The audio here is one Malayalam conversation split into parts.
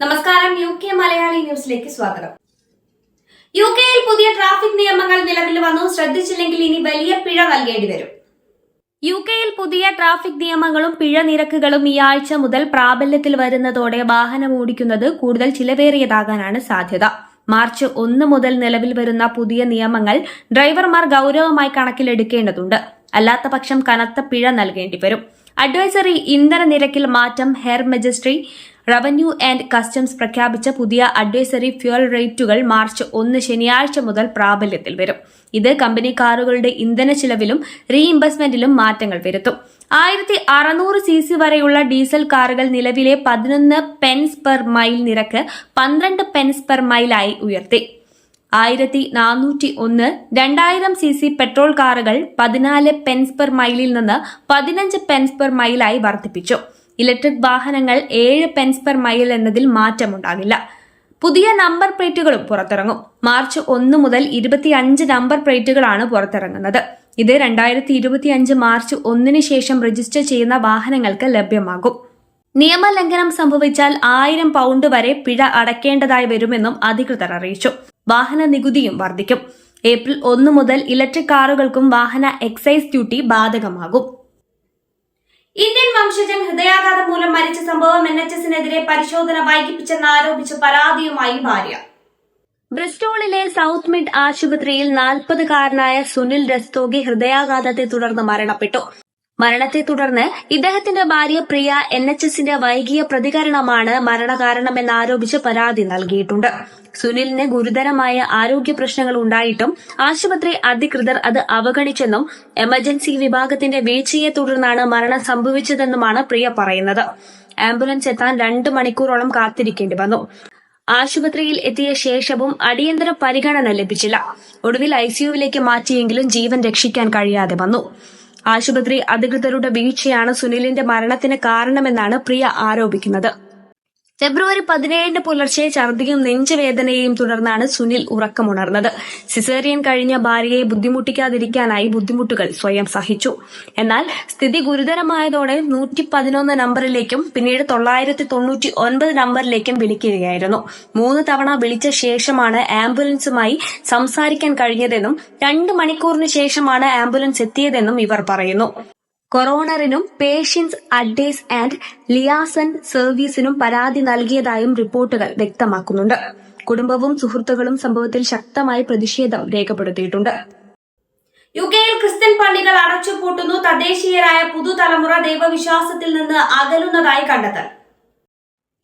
നമസ്കാരം. UK മലയാളി ന്യൂസിലേക്ക് സ്വാഗതം. UKയിൽ പുതിയ ട്രാഫിക് നിയമങ്ങൾ നിലവിൽ വന്നു. ശ്രദ്ധിച്ചില്ലെങ്കിൽ ഇനി വലിയ പിഴ നൽകേണ്ടി വരും. UKയിൽ പുതിയ ട്രാഫിക് നിയമങ്ങളും പിഴ നിരക്കുകളും ഈ ആഴ്ച മുതൽ പ്രാബല്യത്തിൽ വരുന്നതോടെ വാഹനം ഓടിക്കുന്നത് കൂടുതൽ ചിലവേറിയതാകാനാണ് സാധ്യത. മാർച്ച് 1 മുതൽ നിലവിൽ വരുന്ന പുതിയ നിയമങ്ങൾ ഡ്രൈവർമാർ ഗൌരവമായി കണക്കിലെടുക്കേണ്ടതുണ്ട്. അല്ലാത്ത പക്ഷം കനത്ത പിഴ നൽകേണ്ടി വരും. അഡ്വൈസറി ഇന്ധന നിരക്കിൽ മാറ്റം. ഹെർ മജസ്ട്രി റവന്യൂ ആൻഡ് കസ്റ്റംസ് പ്രഖ്യാപിച്ച പുതിയ അഡ്വൈസറി ഫ്യൂൽ റേറ്റുകൾ മാർച്ച് 1 ശനിയാഴ്ച മുതൽ പ്രാബല്യത്തിൽ വരും. ഇത് കമ്പനി കാറുകളുടെ ഇന്ധന ചിലവിലും റീഇംബേഴ്സ്മെന്റിലും മാറ്റങ്ങൾ വരുത്തും. 1600 cc വരെയുള്ള ഡീസൽ കാറുകൾ നിലവിലെ 11 പെൻസ് പെർ മൈൽ നിരക്ക് 12 പെൻസ് പെർ മൈലായി ഉയർത്തി. 1401 2000 cc പെട്രോൾ കാറുകൾ 14 പെൻസ് പെർ മൈലിൽ നിന്ന് 15 പെൻസ് പെർ മൈലായി വർദ്ധിപ്പിച്ചു. ഇലക്ട്രിക് വാഹനങ്ങൾ 7 പെൻസ് പെർ മൈൽ എന്നതിൽ മാറ്റമുണ്ടാകില്ല. പുതിയ നമ്പർ പ്ലേറ്റുകളും പുറത്തിറങ്ങും. മാർച്ച് 1 മുതൽ 25 നമ്പർ പ്ലേറ്റുകളാണ് പുറത്തിറങ്ങുന്നത്. ഇത് 2025 മാർച്ച് 1 ശേഷം രജിസ്റ്റർ ചെയ്യുന്ന വാഹനങ്ങൾക്ക് ലഭ്യമാകും. നിയമലംഘനം സംഭവിച്ചാൽ 1000 പൗണ്ട് വരെ പിഴ അടയ്ക്കേണ്ടതായി വരുമെന്നും അധികൃതർ അറിയിച്ചു. വാഹന നികുതിയും വർദ്ധിക്കും. ഏപ്രിൽ 1 മുതൽ ഇലക്ട്രിക് കാറുകൾക്കും വാഹന എക്സൈസ് ഡ്യൂട്ടി ബാധകമാകും. ഇന്ത്യൻ വംശജൻ ഹൃദയാഘാതം മൂലം മരിച്ച സംഭവം NHSനെതിരെ പരിശോധന വൈകിപ്പിച്ചെന്നാരോപിച്ച് പരാതിയുമായി ഭാര്യ. ബ്രിസ്റ്റോളിലെ സൌത്ത് മിഡ് ആശുപത്രിയിൽ 40-കാരനായ സുനിൽ രസ്തോഗി ഹൃദയാഘാതത്തെ തുടർന്ന് മരണപ്പെട്ടു. മരണത്തെ തുടർന്ന് ഇദ്ദേഹത്തിന്റെ ഭാര്യ പ്രിയ NHSന്റെ വൈകിയ പ്രതികരണമാണ് മരണകാരണമെന്നാരോപിച്ച് പരാതി നൽകിയിട്ടുണ്ട്. സുനിലിന് ഗുരുതരമായ ആരോഗ്യ പ്രശ്നങ്ങൾ ഉണ്ടായിട്ടും ആശുപത്രി അധികൃതർ അത് അവഗണിച്ചെന്നും എമർജൻസി വിഭാഗത്തിന്റെ വീഴ്ചയെ തുടർന്നാണ് മരണം സംഭവിച്ചതെന്നുമാണ് പ്രിയ പറയുന്നത്. ആംബുലൻസ് എത്താൻ 2 മണിക്കൂറോളം കാത്തിരിക്കേണ്ടി വന്നു. ആശുപത്രിയിൽ എത്തിയ ശേഷവും അടിയന്തര പരിഗണന ലഭിച്ചില്ല. ഒടുവിൽ ICUവിലേക്ക് മാറ്റിയെങ്കിലും ജീവൻ രക്ഷിക്കാൻ കഴിയാതെ വന്നു. ആശുപത്രി അധികൃതരുടെ വീഴ്ചയാണ് സുനിലിന്റെ മരണത്തിന് കാരണമെന്നാണ് പ്രിയ ആരോപിക്കുന്നത്. ഫെബ്രുവരി 17 പുലർച്ചെ ഛർദിയും നെഞ്ചുവേദനയെയും തുടർന്നാണ് സുനിൽ ഉറക്കമുണർന്നത്. സിസേറിയൻ കഴിഞ്ഞ ഭാര്യയെ ബുദ്ധിമുട്ടിക്കാതിരിക്കാനായി ബുദ്ധിമുട്ടുകൾ സ്വയം സഹിച്ചു. എന്നാൽ സ്ഥിതി ഗുരുതരമായതോടെ 111 നമ്പറിലേക്കും പിന്നീട് 999 നമ്പറിലേക്കും വിളിക്കുകയായിരുന്നു. 3 തവണ വിളിച്ച ശേഷമാണ് ആംബുലൻസുമായി സംസാരിക്കാൻ കഴിഞ്ഞതെന്നും 2 മണിക്കൂറിന് ശേഷമാണ് ആംബുലൻസ് എത്തിയതെന്നും ഇവർ പറയുന്നു. കൊറോണറിനും പേഷ്യൻസ് അഡ്വൈസ് ആൻഡ് ലിയാസൺ സർവീസിനും പരാതി നൽകിയതായും റിപ്പോർട്ടുകൾ വ്യക്തമാക്കുന്നുണ്ട്. കുടുംബവും സുഹൃത്തുക്കളും സംഭവത്തിൽ ശക്തമായി പ്രതിഷേധം രേഖപ്പെടുത്തിയിട്ടുണ്ട്. UKയിൽ ക്രിസ്ത്യൻ പള്ളികൾ അടച്ചുപൂട്ടുന്നു. തദ്ദേശീയരായ പുതുതലമുറ ദൈവവിശ്വാസത്തിൽ നിന്ന് അകലുന്നതായി കണ്ടെത്തൽ.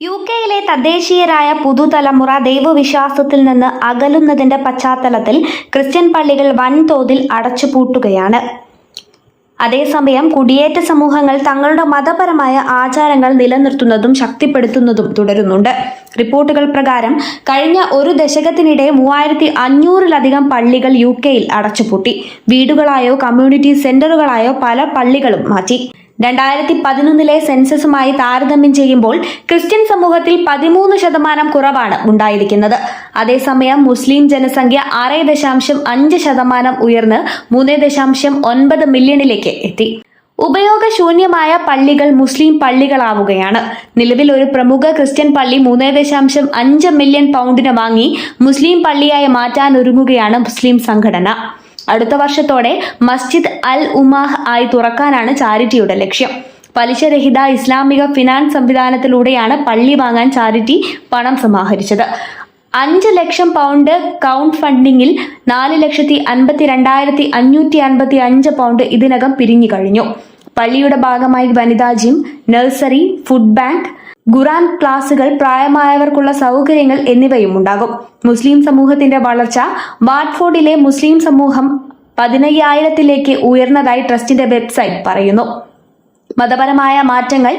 UKയിലെ തദ്ദേശീയരായ പുതുതലമുറ ദൈവവിശ്വാസത്തിൽ നിന്ന് അകലുന്നതിന്റെ പശ്ചാത്തലത്തിൽ ക്രിസ്ത്യൻ പള്ളികൾ വൻതോതിൽ അടച്ചുപൂട്ടുകയാണ്. അതേസമയം കുടിയേറ്റ സമൂഹങ്ങൾ തങ്ങളുടെ മതപരമായ ആചാരങ്ങൾ നിലനിർത്തുന്നതും ശക്തിപ്പെടുത്തുന്നതും തുടരുന്നുണ്ട്. റിപ്പോർട്ടുകൾ പ്രകാരം കഴിഞ്ഞ ഒരു ദശകത്തിനിടെ 3500-ലധികം പള്ളികൾ UKയിൽ അടച്ചുപൂട്ടി. വീടുകളായോ കമ്മ്യൂണിറ്റി സെന്ററുകളായോ പല പള്ളികളും മാറ്റി. 2011 സെൻസസുമായി താരതമ്യം ചെയ്യുമ്പോൾ ക്രിസ്ത്യൻ സമൂഹത്തിൽ 13% കുറവാണ് ഉണ്ടായിരിക്കുന്നത്. അതേസമയം മുസ്ലിം ജനസംഖ്യ 6.5% ഉയർന്ന് 3.9 മില്യണിലേക്ക് എത്തി. ഉപയോഗശൂന്യമായ പള്ളികൾ മുസ്ലിം പള്ളികളാവുകയാണ്. നിലവിൽ ഒരു പ്രമുഖ ക്രിസ്ത്യൻ പള്ളി 3.5 മില്യൺ പൗണ്ടിന് വാങ്ങി മുസ്ലിം പള്ളിയായി മാറ്റാനൊരുങ്ങുകയാണ് മുസ്ലിം സംഘടന. അടുത്ത വർഷത്തോടെ മസ്ജിദ് അൽ ഉമാഹ് ആയി തുറക്കാനാണ് ചാരിറ്റിയുടെ ലക്ഷ്യം. പലിശരഹിത ഇസ്ലാമിക ഫിനാൻസ് സംവിധാനത്തിലൂടെയാണ് പള്ളി വാങ്ങാൻ ചാരിറ്റി പണം സമാഹരിച്ചത്. 5 ലക്ഷം പൗണ്ട് ക്രൗഡ് ഫണ്ടിങ്ങിൽ 4,52,555 പൗണ്ട് ഇതിനകം പിരിഞ്ഞു കഴിഞ്ഞു. പള്ളിയുടെ ഭാഗമായി വനിതാ ജിം, നഴ്സറി, ഫുഡ് ബാങ്ക്, ഖുർആൻ ക്ലാസുകൾ, പ്രായമായവർക്കുള്ള സൗകര്യങ്ങൾ എന്നിവയും ഉണ്ടാകും. മുസ്ലിം സമൂഹത്തിന്റെ വളർച്ച. വാട്ട്ഫോർഡിലെ മുസ്ലിം സമൂഹം 15,000-ലേക്ക് ഉയർന്നതായി ട്രസ്റ്റിന്റെ വെബ്സൈറ്റ് പറയുന്നു. മതപരമായ മാറ്റങ്ങൾ.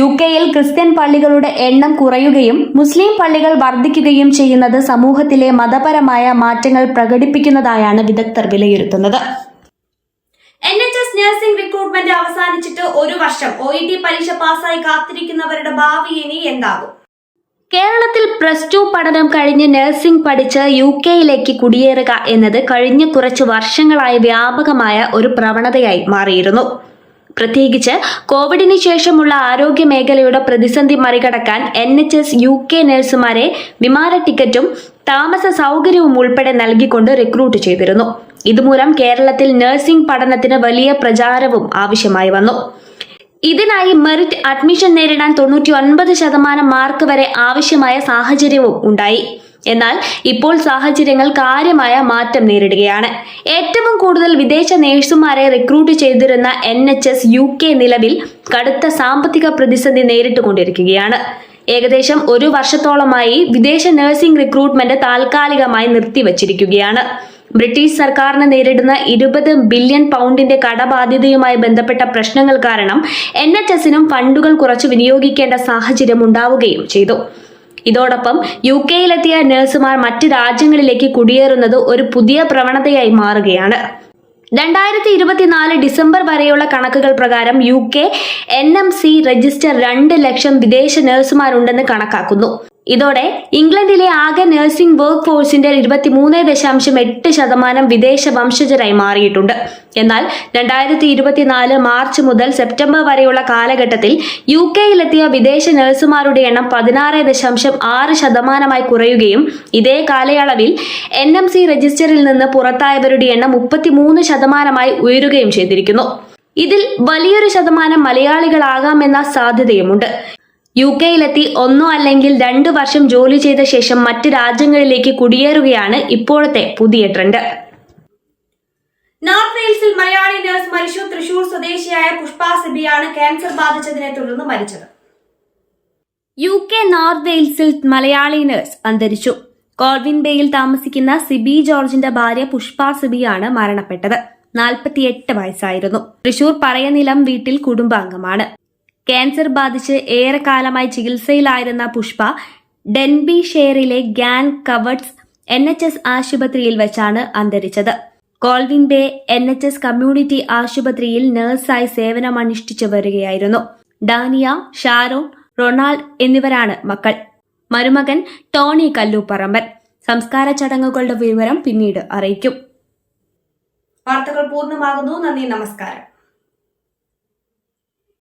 UKയിൽ ക്രിസ്ത്യൻ പള്ളികളുടെ എണ്ണം കുറയുകയും മുസ്ലിം പള്ളികൾ വർദ്ധിക്കുകയും ചെയ്യുന്നത് സമൂഹത്തിലെ മതപരമായ മാറ്റങ്ങൾ പ്രകടിപ്പിക്കുന്നതായാണ് വിദഗ്ധർ വിലയിരുത്തുന്നത്. NHS നഴ്സിംഗ് റിക്രൂട്ട്മെന്റ് അവസാനിച്ചിട്ട് 1 വർഷം. OET പരീക്ഷ പാസ്സായി കാത്തിരിക്കുന്നവരുടെ ഭാവി ഇനി എന്താകും? കേരളത്തിൽ +2 പഠനം കഴിഞ്ഞ് നഴ്സിംഗ് പഠിച്ച് UKയിലേക്ക് കുടിയേറുക എന്നത് കഴിഞ്ഞ കുറച്ച് വർഷങ്ങളായി വ്യാപകമായ ഒരു പ്രവണതയായി മാറിയിരുന്നു. പ്രത്യേകിച്ച് കോവിഡിന് ശേഷമുള്ള ആരോഗ്യ മേഖലയുടെ പ്രതിസന്ധി മറികടക്കാൻ NHS UK നഴ്സുമാരെ വിമാന ടിക്കറ്റും താമസ സൗകര്യവും ഉൾപ്പെടെ നൽകിക്കൊണ്ട് റിക്രൂട്ട് ചെയ്തിരുന്നു. ഇതുമൂലം കേരളത്തിൽ നഴ്സിംഗ് പഠനത്തിന് വലിയ പ്രചാരവും ആവശ്യമായി വന്നു. ഇതിനായി മെറിറ്റ് അഡ്മിഷൻ നേരിടാൻ 99% മാർക്ക് വരെ ആവശ്യമായ സാഹചര്യവും ഉണ്ടായി. എന്നാൽ ഇപ്പോൾ സാഹചര്യങ്ങൾ കാര്യമായ മാറ്റം നേരിടുകയാണ്. ഏറ്റവും കൂടുതൽ വിദേശ നഴ്സുമാരെ റിക്രൂട്ട് ചെയ്തിരുന്ന NHS UK നിലവിൽ കടുത്ത സാമ്പത്തിക പ്രതിസന്ധി നേരിട്ടുകൊണ്ടിരിക്കുകയാണ്. ഏകദേശം 1 വർഷത്തോളമായി വിദേശ നഴ്സിംഗ് റിക്രൂട്ട്മെന്റ് താൽക്കാലികമായി നിർത്തിവച്ചിരിക്കുകയാണ്. ബ്രിട്ടീഷ് സർക്കാരിന് നേരിടുന്ന 20 ബില്യൺ പൗണ്ടിന്റെ കടബാധ്യതയുമായി ബന്ധപ്പെട്ട പ്രശ്നങ്ങൾ കാരണം NHSനും ഫണ്ടുകൾ കുറച്ച് വിനിയോഗിക്കേണ്ട സാഹചര്യം ഉണ്ടാവുകയും ചെയ്തു. ഇതോടൊപ്പം UK-യിലെത്തിയ നഴ്സുമാർ മറ്റ് രാജ്യങ്ങളിലേക്ക് കുടിയേറുന്നത് ഒരു പുതിയ പ്രവണതയായി മാറുകയാണ്. 2024 ഡിസംബർ വരെയുള്ള കണക്കുകൾ പ്രകാരം UK NMC രജിസ്റ്റർ 2 ലക്ഷം വിദേശ നഴ്സുമാരുണ്ടെന്ന് കണക്കാക്കുന്നു. ഇതോടെ ഇംഗ്ലണ്ടിലെ ആകെ നഴ്സിംഗ് വർക്ക് ഫോഴ്സിന്റെ 23.8% വിദേശ വംശജരായി മാറിയിട്ടുണ്ട്. എന്നാൽ 2024 മാർച്ച് മുതൽ സെപ്റ്റംബർ വരെയുള്ള കാലഘട്ടത്തിൽ UK-യിലെത്തിയ വിദേശ നഴ്സുമാരുടെ എണ്ണം 16.6% കുറയുകയും ഇതേ കാലയളവിൽ NMC രജിസ്റ്ററിൽ നിന്ന് പുറത്തായവരുടെ എണ്ണം 33% ഉയരുകയും ചെയ്തിരിക്കുന്നു. ഇതിൽ വലിയൊരു ശതമാനം മലയാളികളാകാമെന്ന സാധ്യതയുമുണ്ട്. UK-യിലെത്തി 1 അല്ലെങ്കിൽ 2 വർഷം ജോലി ചെയ്ത ശേഷം മറ്റ് രാജ്യങ്ങളിലേക്ക് കുടിയേറുകയാണ് ഇപ്പോഴത്തെ പുതിയ ട്രെൻഡ്. നോർത്ത് വെയിൽസിൽ മലയാളി നഴ്സ് മരിച്ചു. തൃശൂർ സ്വദേശിയായ പുഷ്പ സിബിയാണ് ക്യാൻസർ ബാധിച്ചതിനെ തുടർന്ന് മരിച്ചത്. UK നോർത്ത് വെയിൽസിൽ മലയാളി നഴ്സ് അന്തരിച്ചു. കോൾവിൻ ബേയിൽ താമസിക്കുന്ന സിബി ജോർജിന്റെ ഭാര്യ പുഷ്പ സിബിയാണ് മരണപ്പെട്ടത്. 48 വയസ്സായിരുന്നു. തൃശൂർ പറയനിലം വീട്ടിൽ കുടുംബാംഗമാണ്. ക്യാൻസർ ബാധിച്ച് ഏറെക്കാലമായി ചികിത്സയിലായിരുന്ന പുഷ്പ ഡെൻബിഷെയറിലെ ഗാൻ കവേർട്സ് NHS ആശുപത്രിയിൽ വെച്ചാണ് അന്തരിച്ചത്. കോൾവിൻ ബേ NHS കമ്മ്യൂണിറ്റി ആശുപത്രിയിൽ നഴ്സായി സേവനമനുഷ്ഠിച്ചു വരികയായിരുന്നു. ഡാനിയ, ഷാരോൺ, റൊണാൾഡ് എന്നിവരാണ് മക്കൾ. മരുമകൻ ടോണി കല്ലൂപ്പറമ്പൻ. സംസ്കാര ചടങ്ങുകളുടെ വിവരം പിന്നീട് അറിയിക്കും. വാർത്തകൾ പൂർണ്ണമാകുന്നു. നന്ദി, നമസ്കാരം.